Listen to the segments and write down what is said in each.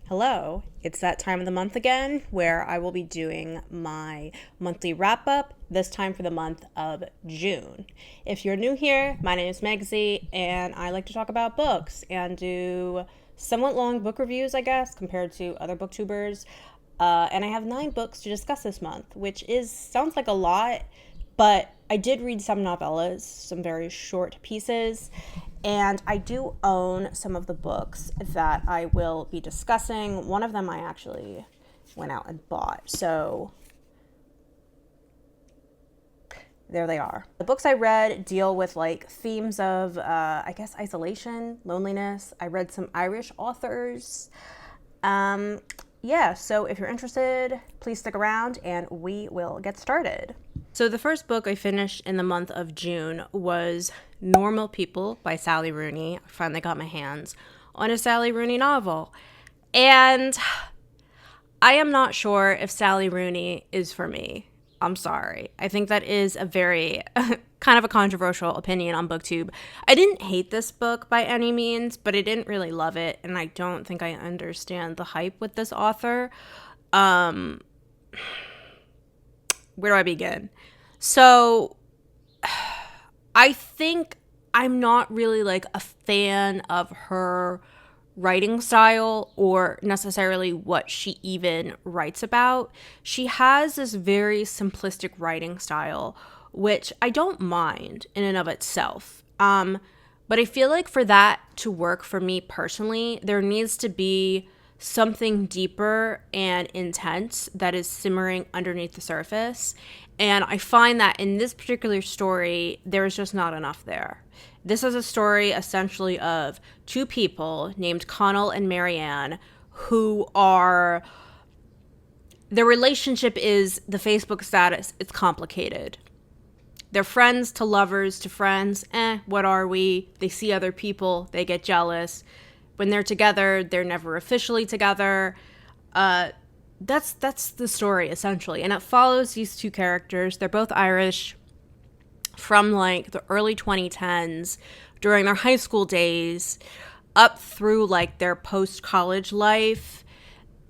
Hello, it's that time of the month again where I will be doing my monthly wrap up, this time for the month of June. If you're new here, my name is Megzy, and I like to talk about books and do somewhat long book reviews, I guess, compared to other booktubers. And I have 9 books to discuss this month, which sounds like a lot, but I did read some novellas, some very short pieces, and I do own some of the books that I will be discussing. One of them I actually went out and bought. So there they are. The books I read deal with like themes of, I guess, isolation, loneliness. I read some Irish authors. So if you're interested, please stick around and we will get started. So the first book I finished in the month of June was Normal People by Sally Rooney. I finally got my hands on a Sally Rooney novel. And I am not sure if Sally Rooney is for me. I'm sorry. I think that is a very kind of a controversial opinion on BookTube. I didn't hate this book by any means, but I didn't really love it. And I don't think I understand the hype with this author. Where do I begin? So I think I'm not really like a fan of her writing style or necessarily what she even writes about. She has this very simplistic writing style, which I don't mind in and of itself. But I feel like for that to work for me personally, there needs to be something deeper and intense that is simmering underneath the surface. And I find that in this particular story, there's just not enough there. This is a story essentially of 2 people named Connell and Marianne who are, their relationship is the Facebook status. It's complicated. They're friends to lovers to friends. What are we? They see other people. They get jealous. When they're together, they're never officially together. That's the story, essentially. And it follows these 2 characters. They're both Irish from, like, the early 2010s, during their high school days, up through, like, their post-college life.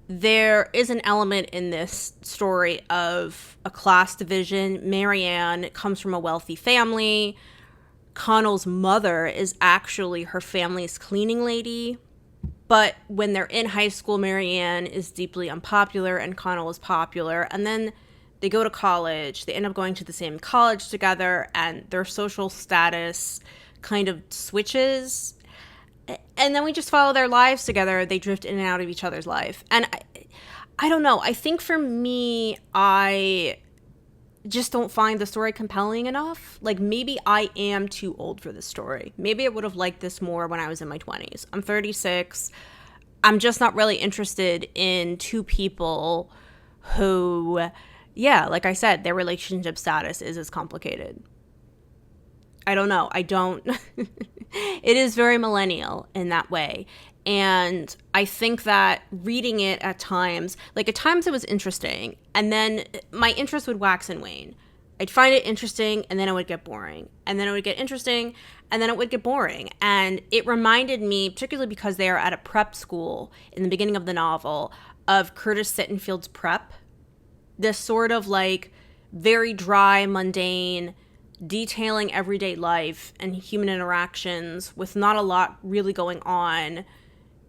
There is an element in this story of a class division. Marianne comes from a wealthy family. Connell's mother is actually her family's cleaning lady. But when they're in high school, Marianne is deeply unpopular and Connell is popular. And then they go to college. They end up going to the same college together, and their social status kind of switches. And then we just follow their lives together. They drift in and out of each other's life. And I don't know. I think for me, I just don't find the story compelling enough. Like, maybe I am too old for this story. Maybe I would have liked this more when I was in my 20s. I'm 36. I'm just not really interested in 2 people who, like I said, their relationship status is as complicated. I don't know. It is very millennial in that way. And I think that reading it at times it was interesting, and then my interest would wax and wane. I'd find it interesting, and then it would get boring. And then it would get interesting, and then it would get boring. And it reminded me, particularly because they are at a prep school in the beginning of the novel, of Curtis Sittenfeld's Prep. This sort of like very dry, mundane, detailing everyday life and human interactions with not a lot really going on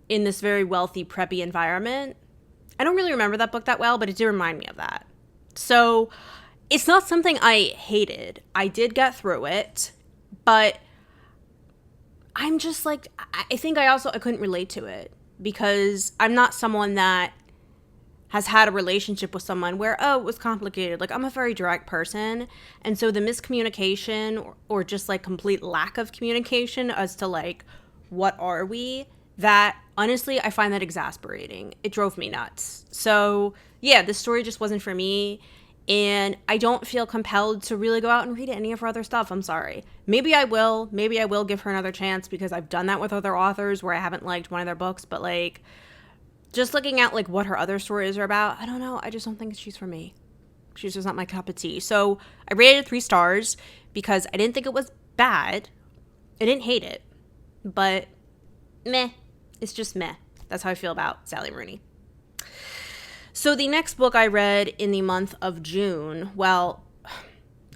in this very wealthy, preppy environment. I don't really remember that book that well, but it did remind me of that. So it's not something I hated. I did get through it, but I'm just like, I think I couldn't relate to it because I'm not someone that has had a relationship with someone where, it was complicated. Like, I'm a very direct person. And so the miscommunication or just like complete lack of communication as to like, what are we? That, honestly, I find that exasperating. It drove me nuts. So, this story just wasn't for me. And I don't feel compelled to really go out and read any of her other stuff. I'm sorry. Maybe I will. Maybe I will give her another chance because I've done that with other authors where I haven't liked one of their books. But, like, just looking at, like, what her other stories are about, I don't know. I just don't think she's for me. She's just not my cup of tea. So I rated it 3 stars because I didn't think it was bad. I didn't hate it. But meh. It's just meh. That's how I feel about Sally Rooney. So the next book I read in the month of June, well,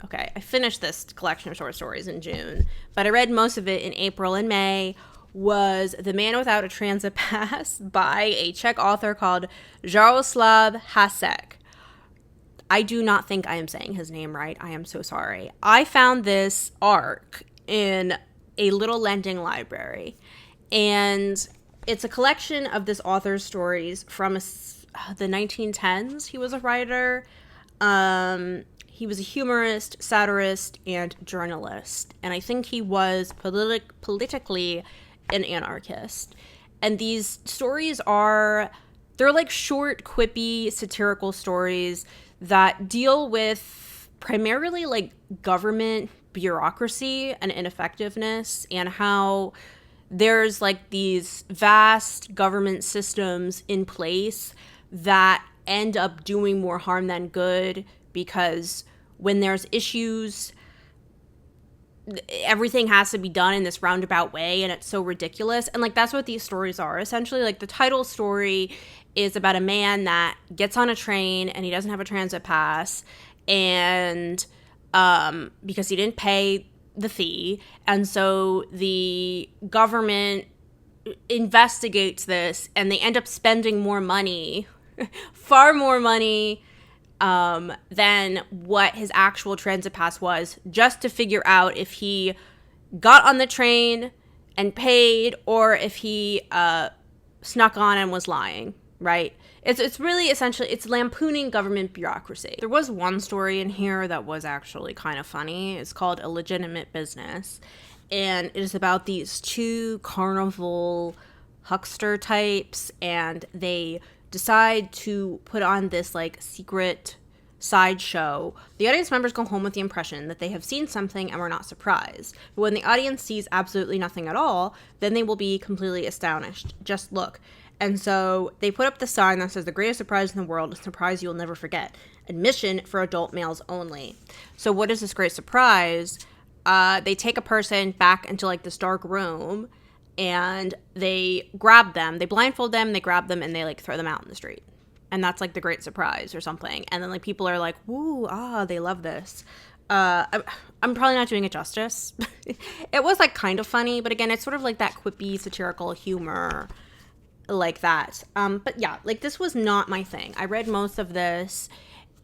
okay, I finished this collection of short stories in June, but I read most of it in April and May, was The Man Without a Transit Pass by a Czech author called Jaroslav Hašek. I do not think I am saying his name right. I am so sorry. I found this arc in a little lending library, and it's a collection of this author's stories from the 1910s. He was a writer. He was a humorist, satirist, and journalist. And I think he was politically an anarchist. And these stories they're like short, quippy, satirical stories that deal with primarily like government bureaucracy and ineffectiveness, and how there's like these vast government systems in place that end up doing more harm than good, because when there's issues, everything has to be done in this roundabout way, and it's so ridiculous. And like, that's what these stories are essentially. Like, the title story is about a man that gets on a train and he doesn't have a transit pass, and because he didn't pay the fee, and so the government investigates this, and they end up spending more money far more money than what his actual transit pass was, just to figure out if he got on the train and paid, or if he snuck on and was lying, right? It's really essentially, it's lampooning government bureaucracy. There was one story in here that was actually kind of funny. It's called A Legitimate Business, and it is about these two carnival huckster types, and they decide to put on this like secret sideshow. The audience members go home with the impression that they have seen something and were not surprised. But when the audience sees absolutely nothing at all, then they will be completely astonished. Just look. And so they put up the sign that says, "The greatest surprise in the world, a surprise you will never forget. Admission for adult males only." So what is this great surprise? They take a person back into like this dark room, and they grab them, they blindfold them, they grab them, and they like throw them out in the street. And that's like the great surprise or something. And then like people are like, "Woo, they love this." I'm probably not doing it justice. It was like kind of funny, but again, it's sort of like that quippy, satirical humor like that. But yeah, like, this was not my thing. I read most of this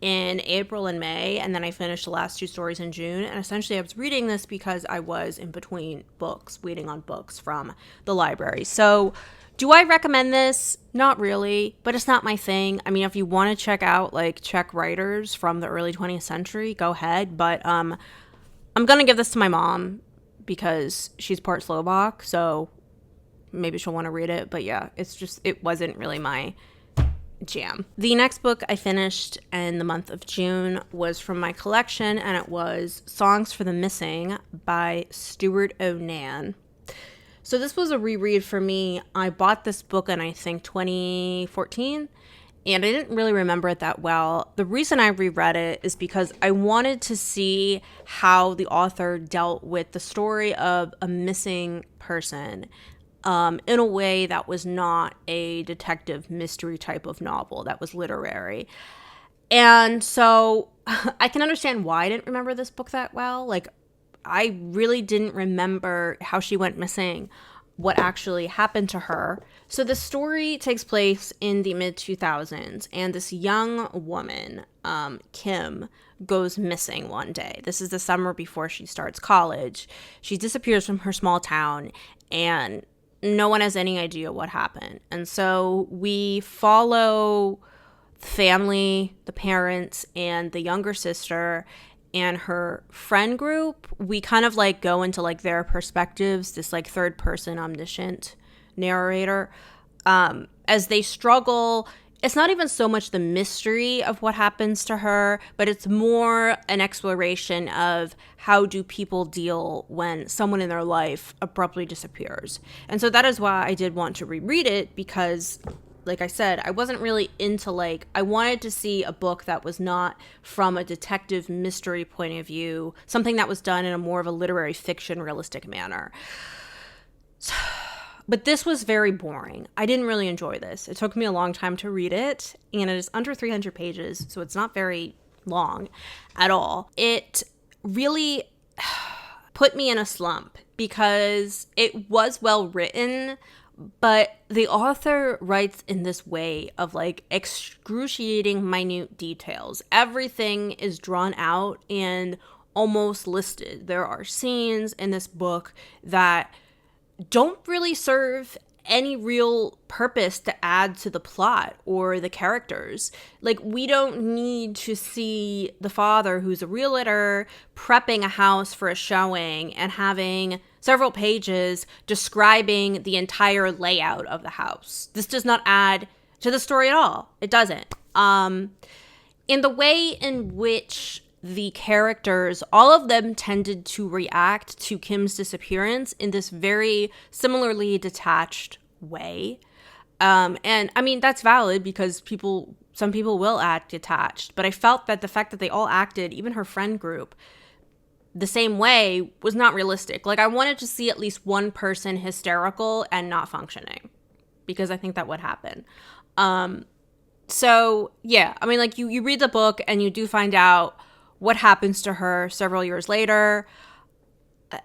in April and May, and then I finished the last two stories in June. And essentially I was reading this because I was in between books, waiting on books from the library. So do I recommend this? Not really, but it's not my thing. I mean, if you want to check out like Czech writers from the early 20th century, go ahead. But I'm going to give this to my mom because she's part Slovak, so maybe she'll want to read it. But yeah, it wasn't really my jam. The next book I finished in the month of June was from my collection, and it was Songs for the Missing by Stewart O'Nan. So this was a reread for me. I bought this book in, I think, 2014, and I didn't really remember it that well. The reason I reread it is because I wanted to see how the author dealt with the story of a missing person in a way that was not a detective mystery type of novel, that was literary. And so I can understand why I didn't remember this book that well. Like, I really didn't remember how she went missing, what actually happened to her. So the story takes place in the mid-2000s, and this young woman, Kim, goes missing one day. This is the summer before she starts college. She disappears from her small town, and no one has any idea what happened. And so we follow the family, the parents, and the younger sister and her friend group. We kind of like go into like their perspectives, this like third person omniscient narrator, as they struggle. It's not even so much the mystery of what happens to her, but it's more an exploration of how do people deal when someone in their life abruptly disappears. And so that is why I did want to reread it, because, like I said, I wasn't really into I wanted to see a book that was not from a detective mystery point of view, something that was done in a more of a literary fiction realistic manner. But this was very boring. I didn't really enjoy this. It took me a long time to read it, and it is under 300 pages, so it's not very long at all. It really put me in a slump because it was well written, but the author writes in this way of like excruciating minute details. Everything is drawn out and almost listed. There are scenes in this book that don't really serve any real purpose to add to the plot or the characters. Like, we don't need to see the father, who's a realtor, prepping a house for a showing and having several pages describing the entire layout of the house. This does not add to the story at all. It doesn't. In the way in which the characters, all of them tended to react to Kim's disappearance in this very similarly detached way. And I mean, that's valid because some people will act detached, but I felt that the fact that they all acted, even her friend group, the same way was not realistic. Like, I wanted to see at least one person hysterical and not functioning, because I think that would happen. So yeah, I mean, like, you read the book and you do find out what happens to her several years later.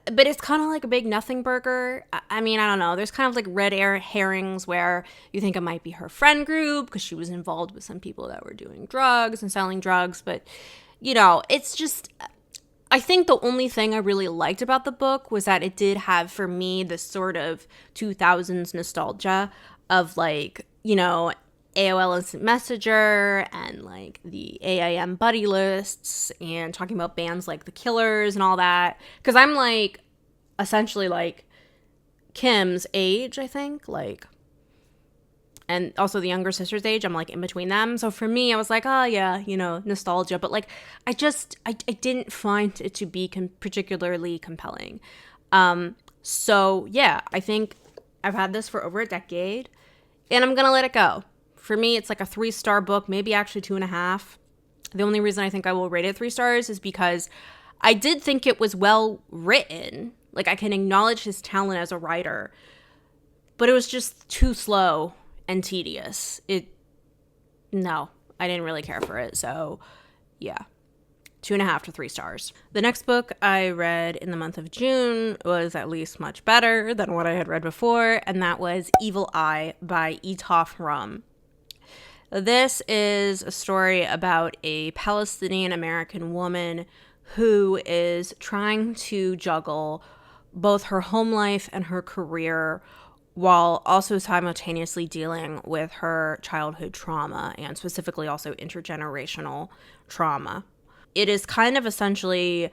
But it's kind of like a big nothing burger. I mean, I don't know. There's kind of like red herrings where you think it might be her friend group because she was involved with some people that were doing drugs and selling drugs. But, you know, it's just, I think the only thing I really liked about the book was that it did have, for me, this sort of 2000s nostalgia of, like, you know, AOL Instant Messenger and like the AIM buddy lists and talking about bands like The Killers and all that. Because I'm like essentially like Kim's age, I think, like, and also the younger sister's age. I'm like in between them. So for me, I was like, oh yeah, you know, nostalgia. But like, I didn't find it to be particularly compelling. So yeah, I think I've had this for over a decade and I'm going to let it go. For me, it's like a 3-star book, maybe actually 2.5. The only reason I think I will rate it 3 stars is because I did think it was well written. Like, I can acknowledge his talent as a writer, but it was just too slow and tedious. No, I didn't really care for it. So yeah, 2.5 to 3 stars. The next book I read in the month of June was at least much better than what I had read before, and that was Evil Eye by Etaf Rum. This is a story about a Palestinian-American woman who is trying to juggle both her home life and her career while also simultaneously dealing with her childhood trauma and specifically also intergenerational trauma. It is kind of essentially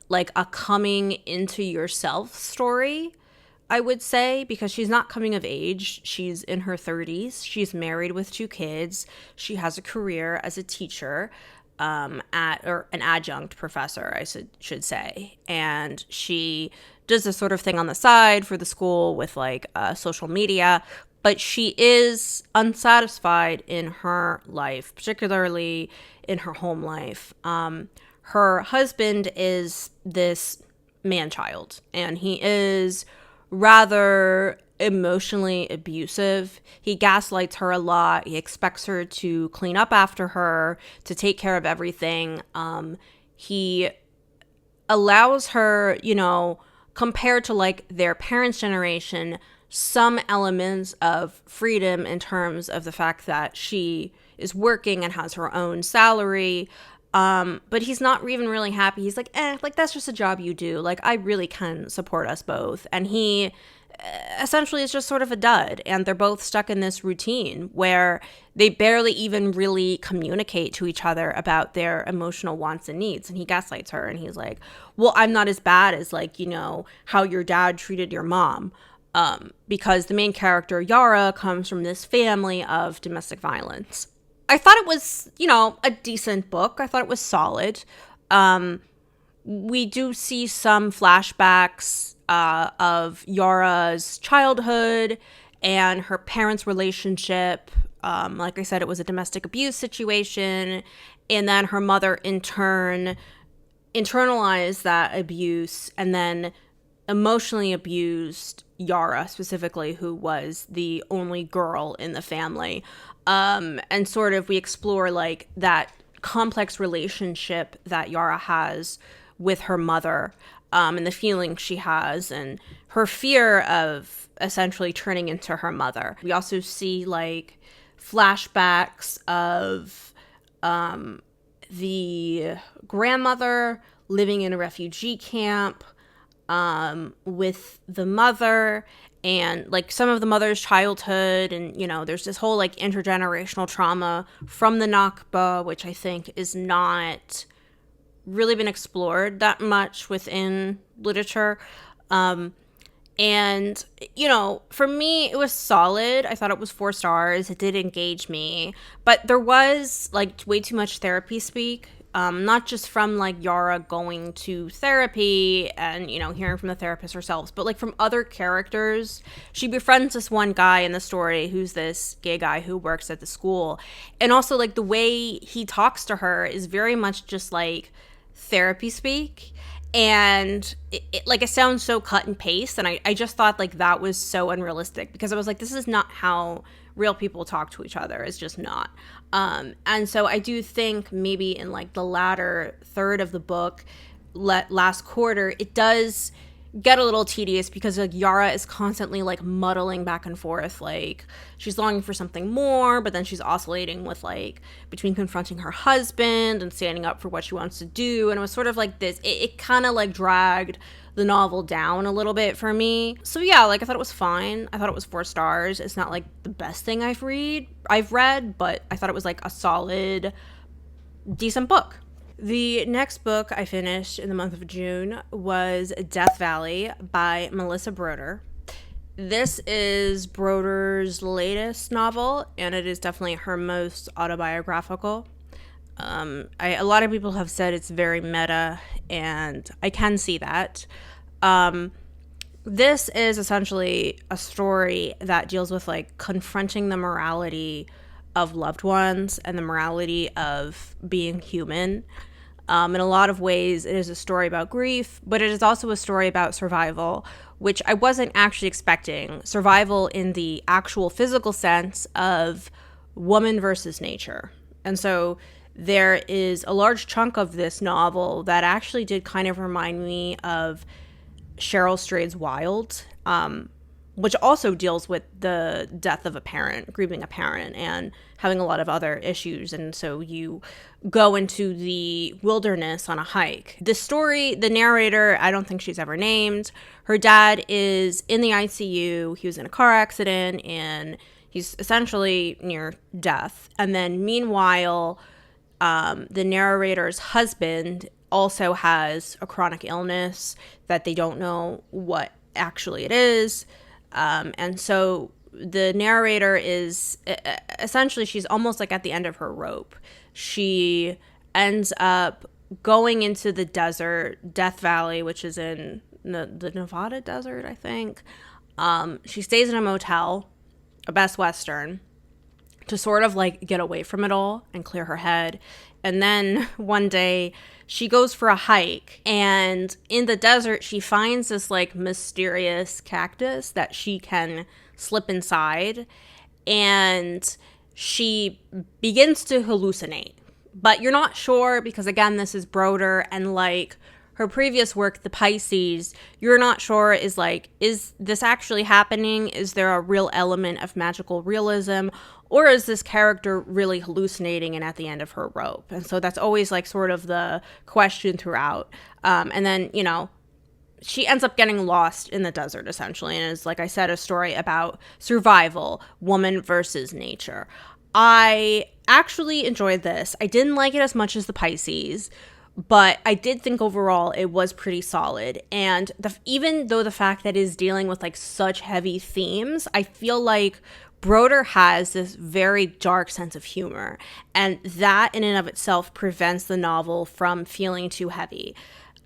like a coming into yourself story, I would say, because she's not coming of age. She's in her 30s. She's married with 2 kids. She has a career as a teacher, or an adjunct professor, I should say. And she does this sort of thing on the side for the school with like social media. But she is unsatisfied in her life, particularly in her home life. Her husband is this man-child, and he is rather emotionally abusive. He gaslights her a lot. He expects her to clean up after her, to take care of everything. He allows her, you know, compared to like their parents' generation, some elements of freedom in terms of the fact that she is working and has her own salary. But he's not even really happy. He's like, like, that's just a job you do. Like, I really can support us both. And he essentially is just sort of a dud. And they're both stuck in this routine where they barely even really communicate to each other about their emotional wants and needs. And he gaslights her and he's like, well, I'm not as bad as, like, you know, how your dad treated your mom. Because the main character, Yara, comes from this family of domestic violence. I thought it was, you know, a decent book. I thought it was solid. We do see some flashbacks of Yara's childhood and her parents' relationship. Like I said, it was a domestic abuse situation. And then her mother, in turn, internalized that abuse and then emotionally abused Yara specifically, who was the only girl in the family. And sort of we explore like that complex relationship that Yara has with her mother, and the feelings she has and her fear of essentially turning into her mother. We also see like flashbacks of the grandmother living in a refugee camp with the mother, and like some of the mother's childhood, and you know there's this whole like intergenerational trauma from the Nakba, which I think is not really been explored that much within literature. And you know, for me it was solid. I thought it was 4 stars. It did engage me, but there was like way too much therapy speak. Not just from like Yara going to therapy and, you know, hearing from the therapist herself, but like from other characters. She befriends this one guy in the story who's this gay guy who works at the school. And also like the way he talks to her is very much just like therapy speak. And it sounds so cut and paste. And I just thought like that was so unrealistic, because I was like, this is not how real people talk to each other. It's just not. And so I do think maybe in like the latter third of the book, last quarter, it does get a little tedious, because like Yara is constantly like muddling back and forth. Like she's longing for something more, but then she's oscillating with like between confronting her husband and standing up for what she wants to do. And it was sort of like this, it kind of like dragged the novel down a little bit for me. So yeah, like I thought it was fine. I thought it was 4 stars. It's not like the best thing I've read, but I thought it was like a solid, decent book. The next book I finished in the month of June was Death Valley by Melissa Broder. This is Broder's latest novel, and it is definitely her most autobiographical. A lot of people have said it's very meta, and I can see that. This is essentially a story that deals with like confronting the morality of loved ones and the morality of being human. In a lot of ways, it is a story about grief, but it is also a story about survival, which I wasn't actually expecting. Survival in the actual physical sense of woman versus nature. And so there is a large chunk of this novel that actually did kind of remind me of Cheryl Strayed's Wild, which also deals with the death of a parent, grieving a parent, and having a lot of other issues. And so you go into the wilderness on a hike. The story, the narrator, I don't think she's ever named. Her dad is in the ICU. He was in a car accident, and he's essentially near death. And then meanwhile, the narrator's husband also has a chronic illness that they don't know what actually it is. And so the narrator is essentially, she's almost like at the end of her rope. She ends up going into the desert, Death Valley, which is in the Nevada desert, I think. She stays in a motel, a Best Western, to sort of like get away from it all and clear her head. And then one day she goes for a hike, and in the desert she finds this like mysterious cactus that she can slip inside, and she begins to hallucinate. But you're not sure, because again, this is Broder, and like her previous work, The Pisces, you're not sure is this actually happening? Is there a real element of magical realism? Or is this character really hallucinating and at the end of her rope? And so that's always like sort of the question throughout. And then, you know, she ends up getting lost in the desert essentially. And is, like I said, a story about survival, woman versus nature. I actually enjoyed this. I didn't like it as much as The Pisces, but I did think overall it was pretty solid. And even though the fact that it is dealing with like such heavy themes, I feel like Broder has this very dark sense of humor, and that in and of itself prevents the novel from feeling too heavy.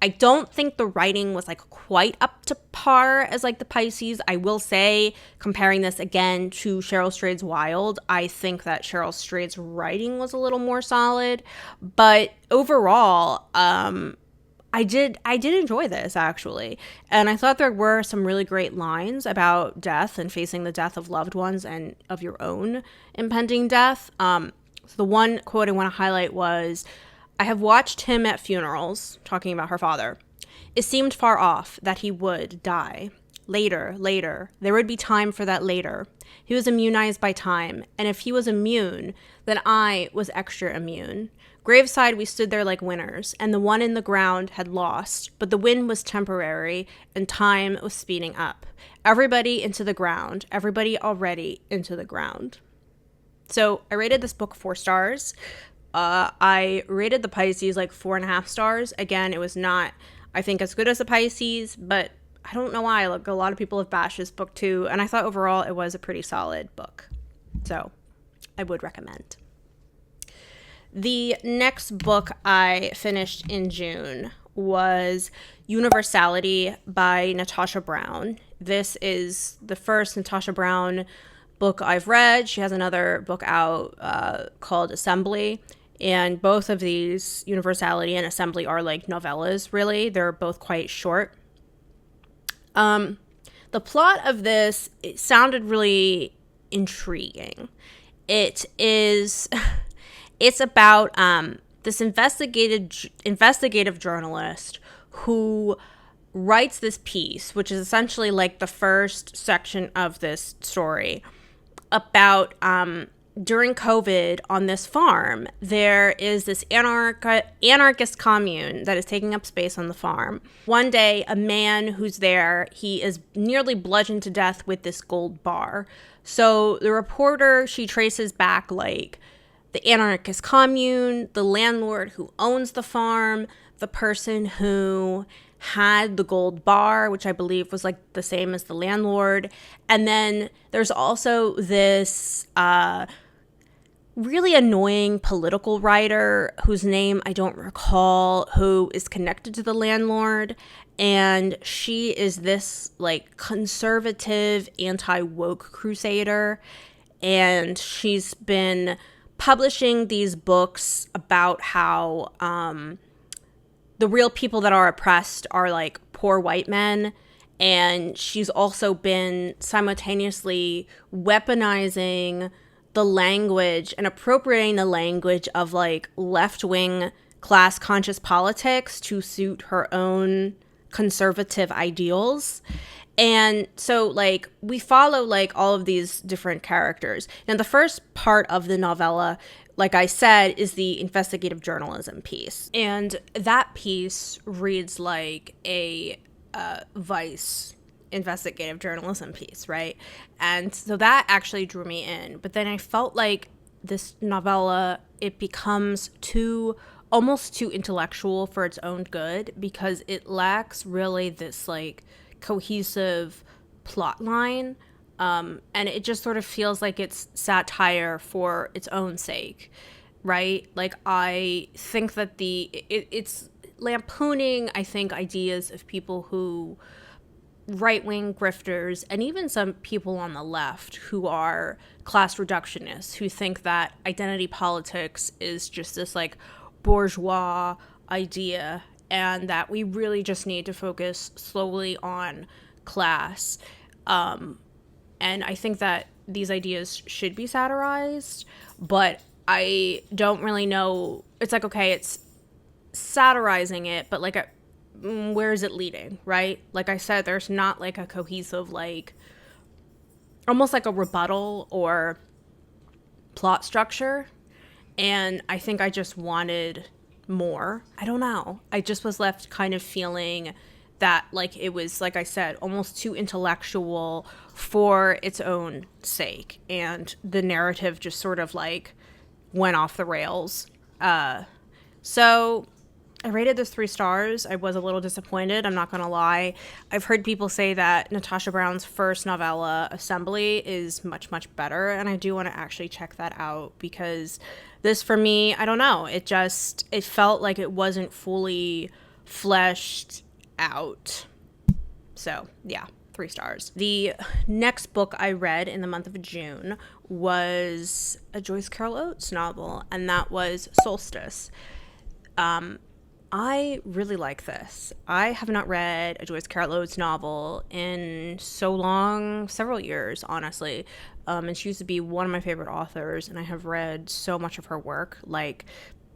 I don't think the writing was like quite up to par as like The Pisces. I will say, comparing this again to Cheryl Strayed's Wild, I think that Cheryl Strayed's writing was a little more solid. But overall, I I did enjoy this, actually. And I thought there were some really great lines about death and facing the death of loved ones and of your own impending death. So the one quote I want to highlight was, "I have watched him at funerals," talking about her father. "It seemed far off that he would die. Later. There would be time for that later. He was immunized by time, and if he was immune, then I was extra immune. Graveside, we stood there like winners, and the one in the ground had lost, but the win was temporary, and time was speeding up. Everybody into the ground, everybody already into the ground." So I rated this book 4 stars. I rated the Pisces like 4.5 stars. Again, it was not, I think, as good as the Pisces, but I don't know why. Like, a lot of people have bashed this book too, and I thought overall it was a pretty solid book. So I would recommend. The next book I finished in June was Universality by Natasha Brown. This is the first Natasha Brown book I've read. She has another book out called Assembly. And both of these, Universality and Assembly, are like novellas, really. They're both quite short. The plot of this, it sounded really intriguing. It's about this investigative journalist who writes this piece, which is essentially like the first section of this story, about during COVID on this farm, there is this anarchist commune that is taking up space on the farm. One day, a man who's there, he is nearly bludgeoned to death with this gold bar. So the reporter, she traces back like the anarchist commune, the landlord who owns the farm, the person who had the gold bar, which I believe was like the same as the landlord. And then there's also this really annoying political writer whose name I don't recall, who is connected to the landlord. And she is this like conservative anti-woke crusader. And she's been publishing these books about how the real people that are oppressed are like poor white men. And she's also been simultaneously weaponizing the language and appropriating the language of like left-wing class conscious politics to suit her own conservative ideals. And so like we follow like all of these different characters. Now the first part of the novella, like I said, is the investigative journalism piece. And that piece reads like a Vice investigative journalism piece, right? And so that actually drew me in. But then I felt like this novella, it becomes almost too intellectual for its own good, because it lacks really this like cohesive plot line. And it just sort of feels like it's satire for its own sake, right? Like I think that it's lampooning, I think, ideas of people who right-wing grifters, and even some people on the left who are class reductionists, who think that identity politics is just this like bourgeois idea, and that we really just need to focus slowly on class. And I think that these ideas should be satirized, but I don't really know. It's like, okay, it's satirizing it, but like where is it leading, right? Like I said, there's not like a cohesive, like almost like a rebuttal or plot structure. And I think I just wanted more. I don't know. I just was left kind of feeling that like it was, like I said, almost too intellectual for its own sake. And the narrative just sort of like went off the rails. So I rated this 3 stars. I was a little disappointed, I'm not going to lie. I've heard people say that Natasha Brown's first novella, Assembly, is much, much better, and I do want to actually check that out, because this, for me, I don't know. It felt like it wasn't fully fleshed out. So, yeah, 3 stars. The next book I read in the month of June was a Joyce Carol Oates novel, and that was Solstice. I really like this. I have not read a Joyce Carol Oates novel in so long, several years, honestly. And she used to be one of my favorite authors, and I have read so much of her work, like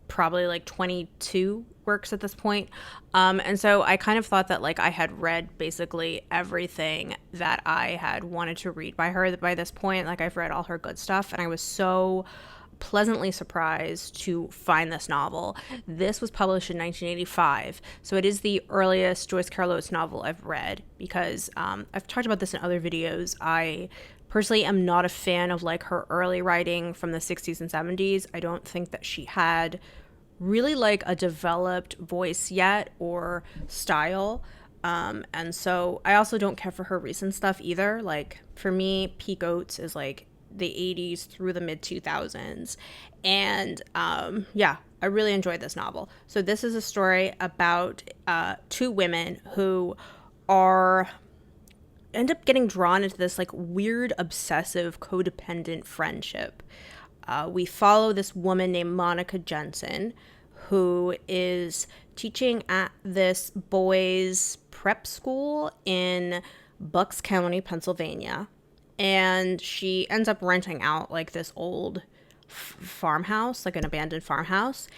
probably like 22 works at this point. And so I kind of thought that like I had read basically everything that I had wanted to read by her by this point. Like I've read all her good stuff, and I was so pleasantly surprised to find this novel. This was published in 1985, so it is the earliest Joyce Carol Oates novel I've read because I've talked about this in other videos. I personally am not a fan of like her early writing from the 60s and 70s. I don't think that she had really like a developed voice yet or style. And so I also don't care for her recent stuff either. Like for me, peak Oates is like the 80s through the mid 2000s. And yeah, I really enjoyed this novel. So this is a story about two women who end up getting drawn into this like weird, obsessive, codependent friendship. We follow this woman named Monica Jensen, who is teaching at this boys' prep school in Bucks County, Pennsylvania. And she ends up renting out like this old farmhouse, like an abandoned farmhouse.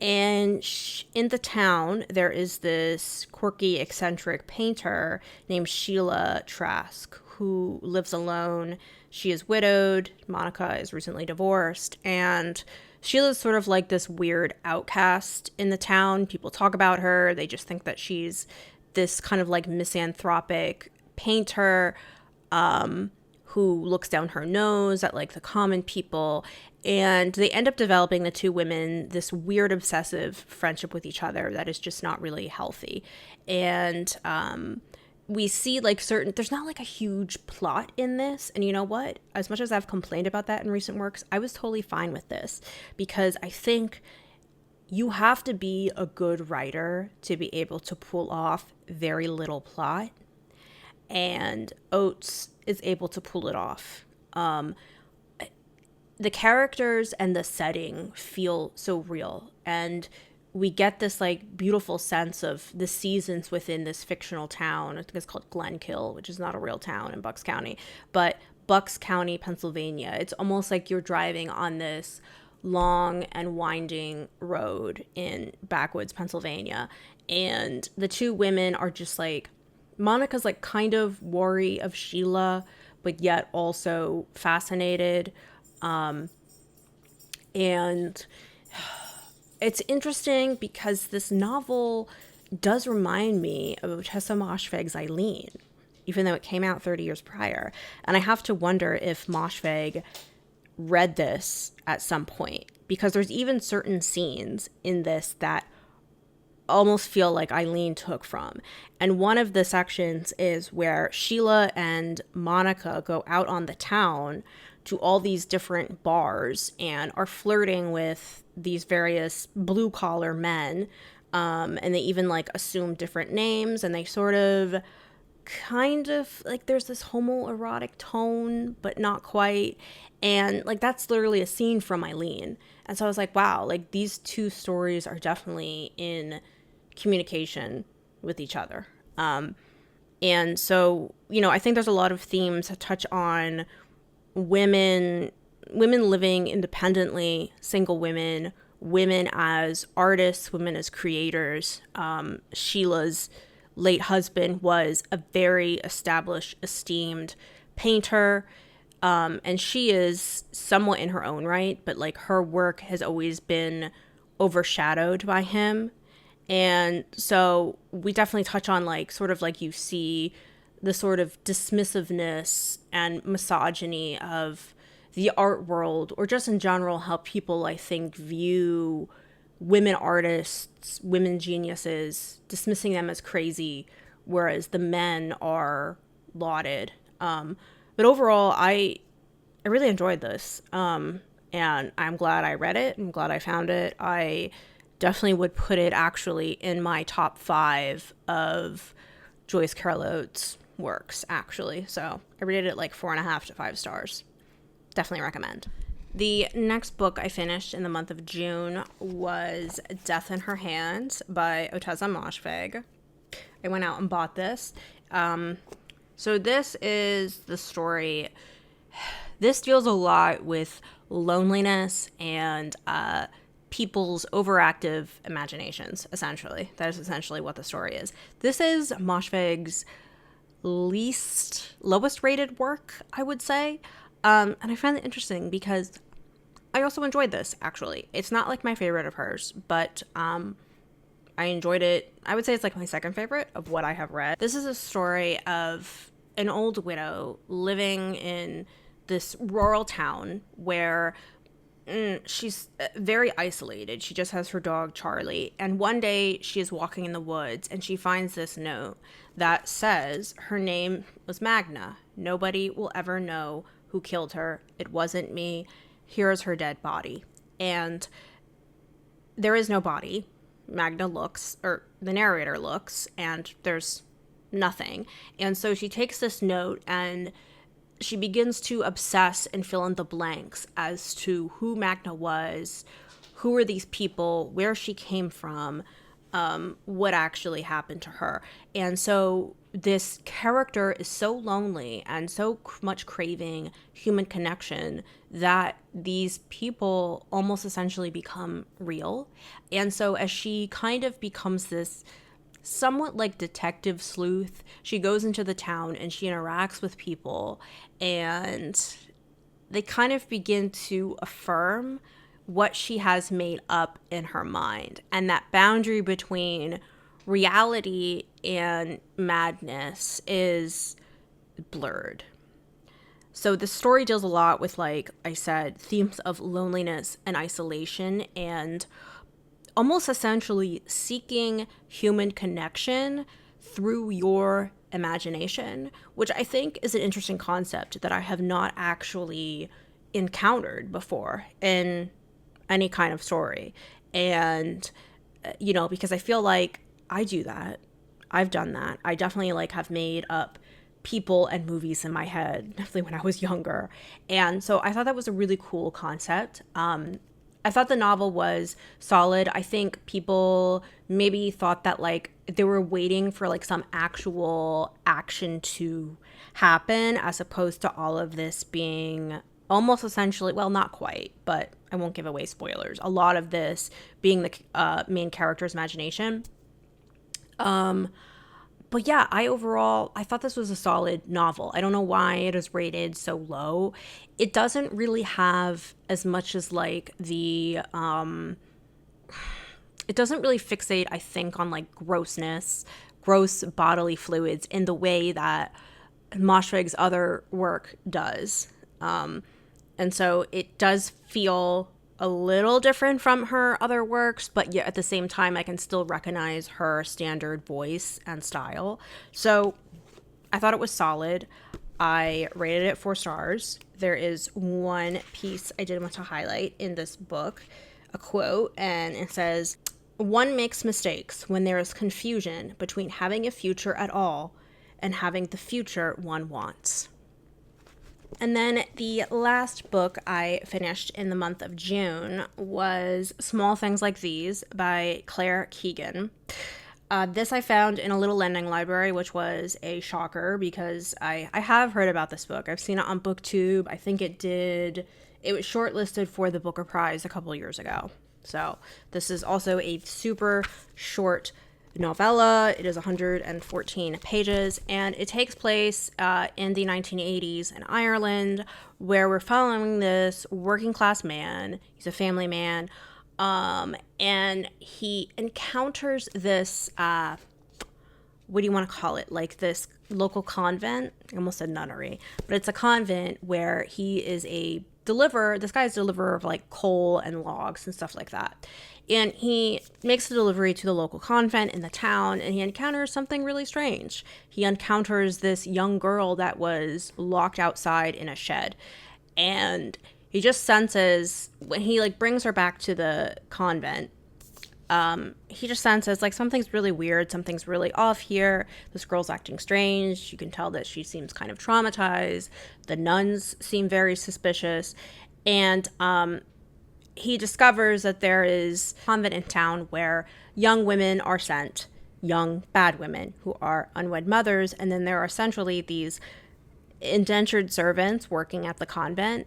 And in the town, there is this quirky, eccentric painter named Sheila Trask who lives alone. She is widowed. Monica is recently divorced. And Sheila's sort of like this weird outcast in the town. People talk about her. They just think that she's this kind of like misanthropic painter who looks down her nose at like the common people. And they end up developing, the two women, this weird obsessive friendship with each other that is just not really healthy. And we see like there's not like a huge plot in this. And you know what? As much as I've complained about that in recent works, I was totally fine with this because I think you have to be a good writer to be able to pull off very little plot. And Oates is able to pull it off. The characters and the setting feel so real, and we get this like beautiful sense of the seasons within this fictional town. I think it's called Glenkill, which is not a real town in Bucks County, but Bucks County, Pennsylvania. It's almost like you're driving on this long and winding road in backwoods Pennsylvania, and the two women are just like, Monica's like kind of wary of Sheila, but yet also fascinated. And it's interesting because this novel does remind me of Ottessa Moshfegh's Eileen, even though it came out 30 years prior. And I have to wonder if Moshfegh read this at some point, because there's even certain scenes in this that almost feel like Eileen took from. And one of the sections is where Sheila and Monica go out on the town to all these different bars and are flirting with these various blue collar men. And they even like assume different names, and they sort of kind of like there's this homoerotic tone, but not quite. And like that's literally a scene from Eileen. And so I was like, wow, like these two stories are definitely in communication with each other. And so, you know, I think there's a lot of themes that touch on women living independently, single women as artists, women as creators. Sheila's late husband was a very established, esteemed painter. And she is somewhat in her own right, but like her work has always been overshadowed by him. And so we definitely touch on like sort of like you see the sort of dismissiveness and misogyny of the art world, or just in general how people, I think, view women artists, women geniuses, dismissing them as crazy, whereas the men are lauded. But overall, I really enjoyed this, and I'm glad I read it. I'm glad I found it. I definitely would put it actually in my top 5 of Joyce Carol Oates works, actually. So I rated it like 4.5 to 5 stars. Definitely recommend. The next book I finished in the month of June was Death in Her Hand by Ottessa Moshfegh. I went out and bought this. So this is the story. This deals a lot with loneliness and people's overactive imaginations, essentially. That is essentially what the story is. This is Moshfegh's lowest rated work, I would say. And I find it interesting because I also enjoyed this, actually. It's not like my favorite of hers, but I enjoyed it. I would say it's like my second favorite of what I have read. This is a story of an old widow living in this rural town where she's very isolated. She just has her dog, Charlie. And one day she is walking in the woods and she finds this note that says her name was Magna. Nobody will ever know who killed her. It wasn't me. Here's her dead body. And there is no body. Magna looks, or the narrator looks, and there's nothing. And so she takes this note and she begins to obsess and fill in the blanks as to who Magna was, who were these people, where she came from, what actually happened to her. And so this character is so lonely and so much craving human connection that these people almost essentially become real. And so as she kind of becomes this somewhat like detective sleuth, she goes into the town and she interacts with people, and they kind of begin to affirm what she has made up in her mind. And that boundary between reality and madness is blurred. So the story deals a lot with, like I said, themes of loneliness and isolation and almost essentially seeking human connection through your imagination, which I think is an interesting concept that I have not actually encountered before in any kind of story. And, because I feel like I do that. I've done that. I definitely have made up people and movies in my head, definitely when I was younger. And so I thought that was a really cool concept. I thought the novel was solid. I think people maybe thought that they were waiting for some actual action to happen, as opposed to all of this being almost essentially, well, not quite, but I won't give away spoilers. A lot of this being the main character's imagination. But yeah, I thought this was a solid novel. I don't know why it is rated so low. It doesn't really have as much as it doesn't really fixate, I think, on gross bodily fluids in the way that Moshfegh's other work does. And so it does feel a little different from her other works, but yet at the same time, I can still recognize her standard voice and style. So I thought it was solid. I rated it 4 stars. There is one piece I did want to highlight in this book, a quote, and it says, "One makes mistakes when there is confusion between having a future at all and having the future one wants." And then the last book I finished in the month of June was Small Things Like These by Claire Keegan. This I found in a little lending library, which was a shocker because I have heard about this book. I've seen it on booktube. I think it was shortlisted for the Booker Prize a couple years ago. So this is also a super short novella. It is 114 pages, and it takes place in the 1980s in Ireland, where we're following this working class man. He's a family man, and he encounters this what do you want to call it, this local convent. I almost said nunnery, but it's a convent where he is this guy's a deliverer of coal and logs and stuff like that. And he makes a delivery to the local convent in the town, and he encounters something really strange. He encounters this young girl that was locked outside in a shed. And he just senses, when he brings her back to the convent, he just senses something's really weird, something's really off here. This girl's acting strange. You can tell that she seems kind of traumatized. The nuns seem very suspicious. And he discovers that there is a convent in town where young women are sent, young bad women who are unwed mothers, and then there are essentially these indentured servants working at the convent.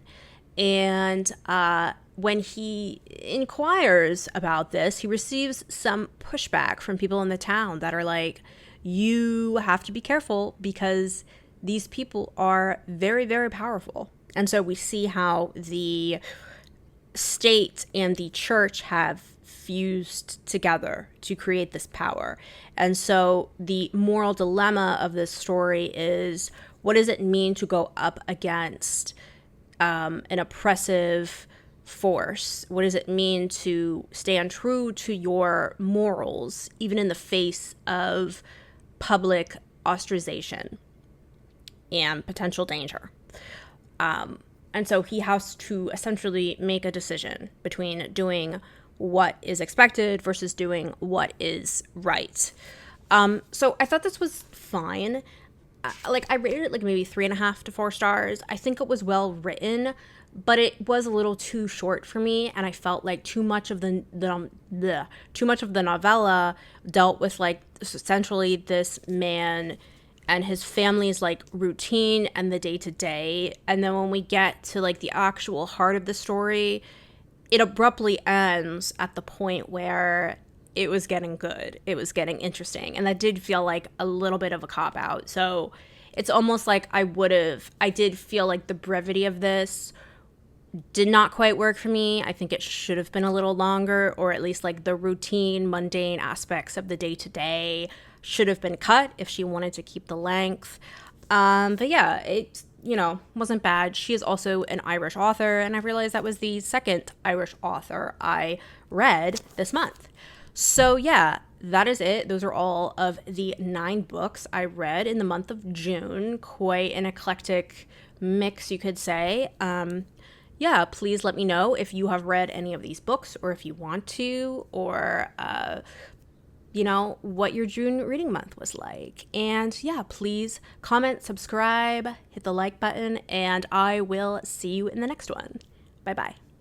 And when he inquires about this, he receives some pushback from people in the town that are like, you have to be careful because these people are very, very powerful. And so we see how the state and the church have fused together to create this power. And so the moral dilemma of this story is, what does it mean to go up against an oppressive force? What does it mean to stand true to your morals, even in the face of public ostracization and potential danger? And so he has to essentially make a decision between doing what is expected versus doing what is right. So I thought this was fine. I rated it like maybe 3.5 to 4 stars. I think it was well written, but it was a little too short for me, and I felt like too much of the novella dealt with like essentially this man and his family's like routine and the day-to-day, and then when we get to like the actual heart of the story, it abruptly ends at the point where it was getting good, it was getting interesting, and that did feel like a little bit of a cop-out. So it's almost like I did feel like the brevity of this did not quite work for me. I think it should have been a little longer, or at least like the routine, mundane aspects of the day-to-day should have been cut if she wanted to keep the length. But yeah, it, wasn't bad. She is also an Irish author, and I realized that was the second Irish author I read this month. So yeah, that is it. Those are all of the 9 books I read in the month of June. Quite an eclectic mix, you could say. Yeah, please let me know if you have read any of these books, or if you want to, or what your June reading month was like. And yeah, please comment, subscribe, hit the like button, and I will see you in the next one. Bye-bye.